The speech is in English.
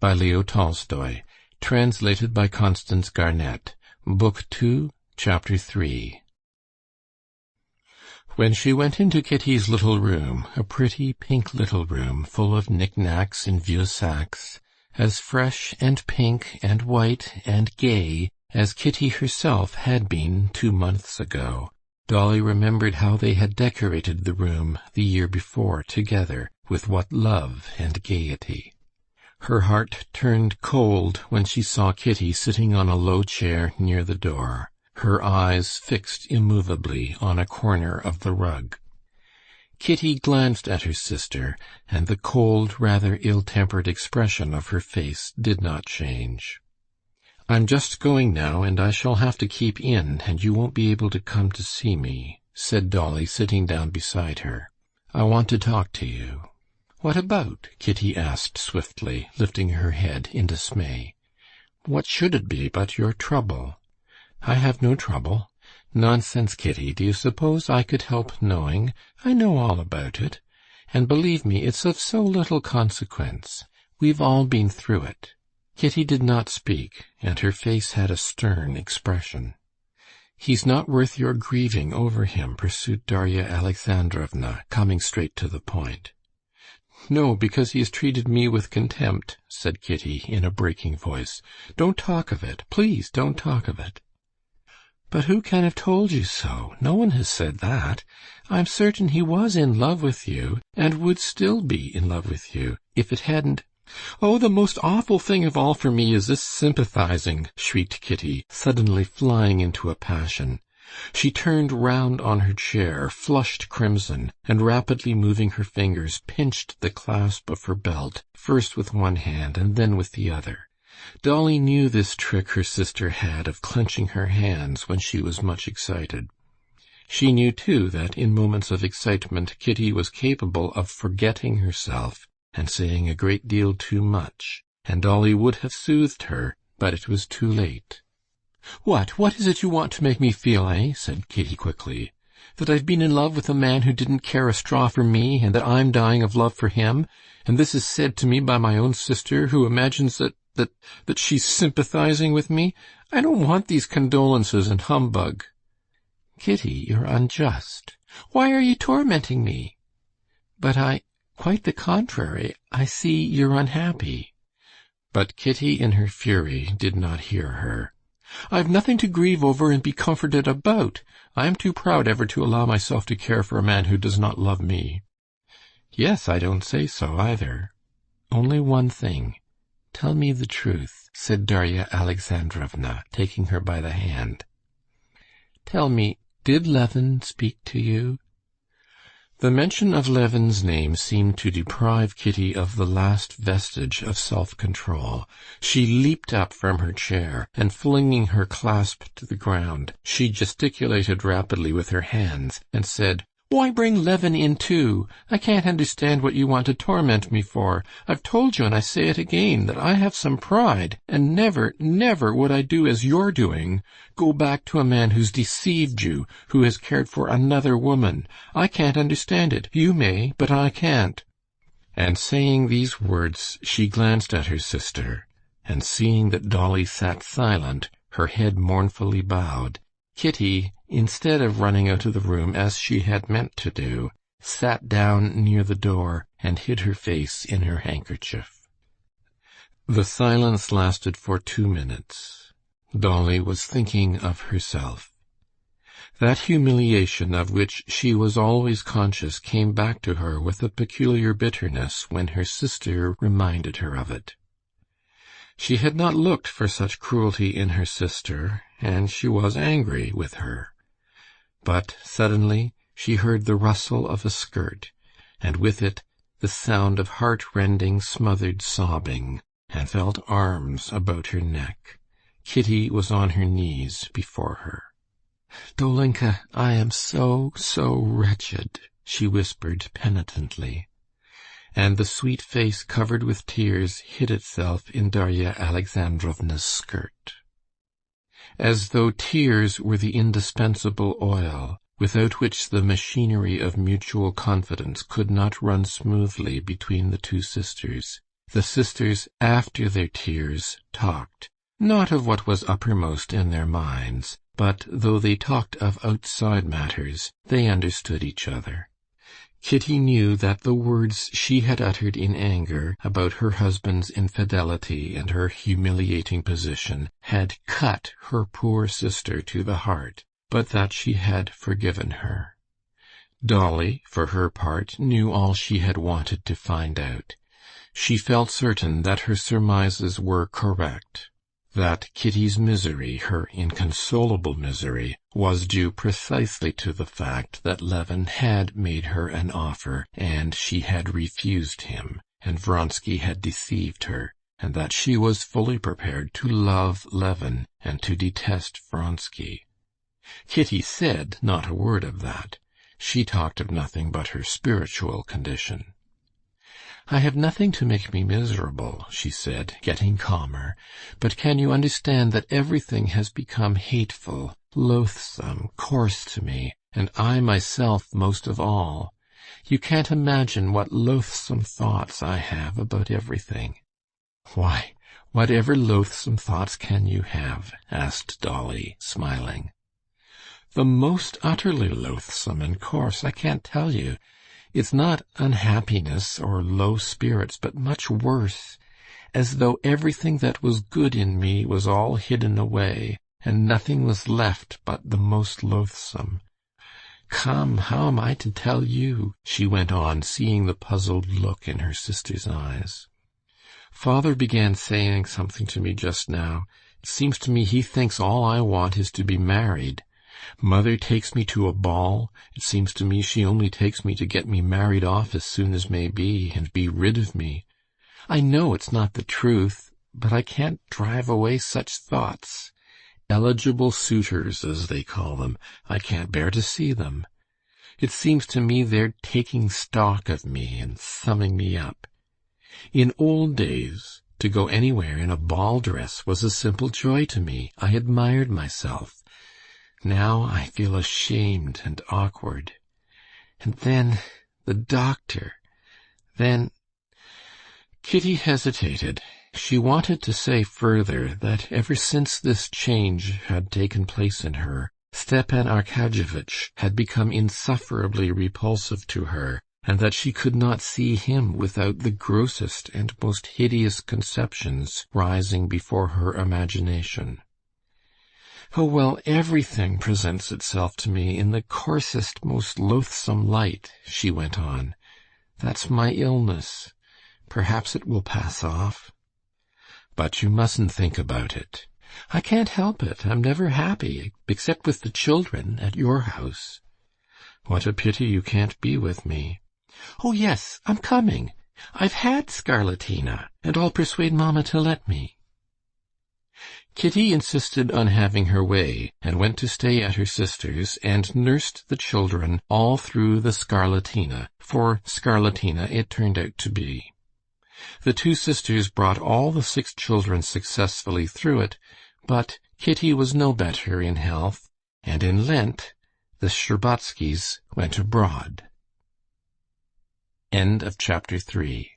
by Leo Tolstoy, translated by Constance Garnett. Book 2, Chapter 3. When she went into Kitty's little room, a pretty pink little room full of knick-knacks in vieux sacs, as fresh and pink and white and gay as Kitty herself had been 2 months ago, Dolly remembered how they had decorated the room the year before together, with what love and gaiety. Her heart turned cold when she saw Kitty sitting on a low chair near the door, her eyes fixed immovably on a corner of the rug. Kitty glanced at her sister, and the cold, rather ill-tempered expression of her face did not change. "I'm just going now, and I shall have to keep in, and you won't be able to come to see me," said Dolly, sitting down beside her. "I want to talk to you." "What about?" Kitty asked swiftly, lifting her head in dismay. "What should it be but your trouble?" "I have no trouble." "Nonsense, Kitty. Do you suppose I could help knowing? I know all about it. And believe me, it's of so little consequence. We've all been through it." Kitty did not speak, and her face had a stern expression. "He's not worth your grieving over him," pursued Darya Alexandrovna, coming straight to the point. "No, because he has treated me with contempt," said Kitty in a breaking voice. "Don't talk of it. Please don't talk of it." "But who can have told you so? No one has said that. I'm certain he was in love with you, and would still be in love with you, if it hadn't—" "Oh, the most awful thing of all for me is this sympathizing!" shrieked Kitty, suddenly flying into a passion. She turned round on her chair, flushed crimson, and rapidly moving her fingers, pinched the clasp of her belt, first with one hand and then with the other. Dolly knew this trick her sister had of clenching her hands when she was much excited. She knew, too, that in moments of excitement Kitty was capable of forgetting herself and saying a great deal too much, and Dolly would have soothed her, but it was too late. What is it you want to make me feel, eh?" said Kitty quickly. "That I've been in love with a man who didn't care a straw for me, and that I'm dying of love for him, and this is said to me by my own sister, who imagines that she's sympathizing with me? I don't want these condolences and humbug." "Kitty, you're unjust." "Why are you tormenting me?" "But quite the contrary. I see you're unhappy." But Kitty, in her fury, did not hear her. "I've nothing to grieve over and be comforted about. I am too proud ever to allow myself to care for a man who does not love me." "Yes, I don't say so, either." "Only one thing. Tell me the truth," said Darya Alexandrovna, taking her by the hand. "Tell me, did Levin speak to you?" The mention of Levin's name seemed to deprive Kitty of the last vestige of self-control. She leaped up from her chair, and flinging her clasp to the ground, she gesticulated rapidly with her hands, and said, "Why bring Levin in too? I can't understand what you want to torment me for. I've told you, and I say it again, that I have some pride, and never, never would I do as you're doing, go back to a man who's deceived you, who has cared for another woman. I can't understand it. You may, but I can't." And saying these words, she glanced at her sister, and seeing that Dolly sat silent, her head mournfully bowed, Kitty, instead of running out of the room as she had meant to do, sat down near the door and hid her face in her handkerchief. The silence lasted for 2 minutes. Dolly was thinking of herself. That humiliation of which she was always conscious came back to her with a peculiar bitterness when her sister reminded her of it. She had not looked for such cruelty in her sister, and she was angry with her. But suddenly she heard the rustle of a skirt, and with it the sound of heart-rending, smothered sobbing, and felt arms about her neck. Kitty was on her knees before her. "Dolinka, I am so wretched," she whispered penitently. And the sweet face covered with tears hid itself in Darya Alexandrovna's skirt. As though tears were the indispensable oil, without which the machinery of mutual confidence could not run smoothly between the two sisters, The sisters, after their tears, talked, not of what was uppermost in their minds, but though they talked of outside matters, they understood each other. Kitty knew that the words she had uttered in anger about her husband's infidelity and her humiliating position had cut her poor sister to the heart, but that she had forgiven her. Dolly, for her part, knew all she had wanted to find out. She felt certain that her surmises were correct, that Kitty's misery, her inconsolable misery, was due precisely to the fact that Levin had made her an offer, and she had refused him, and Vronsky had deceived her, and that she was fully prepared to love Levin and to detest Vronsky. Kitty said not a word of that. She talked of nothing but her spiritual condition. "I have nothing to make me miserable," she said, getting calmer, "but can you understand that everything has become hateful, loathsome, coarse to me, and I myself most of all? You can't imagine what loathsome thoughts I have about everything." "Why, whatever loathsome thoughts can you have?" asked Dolly, smiling. "The most utterly loathsome and coarse, I can't tell you. It's not unhappiness or low spirits, but much worse, as though everything that was good in me was all hidden away, and nothing was left but the most loathsome. Come, how am I to tell you?" she went on, seeing the puzzled look in her sister's eyes. "Father began saying something to me just now. It seems to me he thinks all I want is to be married. Mother takes me to a ball. It seems to me she only takes me to get me married off as soon as may be, and be rid of me. I know it's not the truth, but I can't drive away such thoughts. Eligible suitors, as they call them. I can't bear to see them. It seems to me they're taking stock of me and summing me up. In old days, to go anywhere in a ball dress was a simple joy to me. I admired myself. Now I feel ashamed and awkward. And then the doctor. Then—" Kitty hesitated. She wanted to say further that ever since this change had taken place in her, Stepan Arkadyevitch had become insufferably repulsive to her, and that she could not see him without the grossest and most hideous conceptions rising before her imagination. "Oh, well, everything presents itself to me in the coarsest, most loathsome light," she went on. "That's my illness. Perhaps it will pass off." "But you mustn't think about it." "I can't help it. I'm never happy, except with the children at your house." "What a pity you can't be with me." "Oh, yes, I'm coming. I've had scarlatina, and I'll persuade mamma to let me." Kitty insisted on having her way, and went to stay at her sister's, and nursed the children all through the scarlatina, for scarlatina it turned out to be. The two sisters brought all the 6 children successfully through it, but Kitty was no better in health, and in Lent the Shtcherbatskys went abroad. End of chapter 3.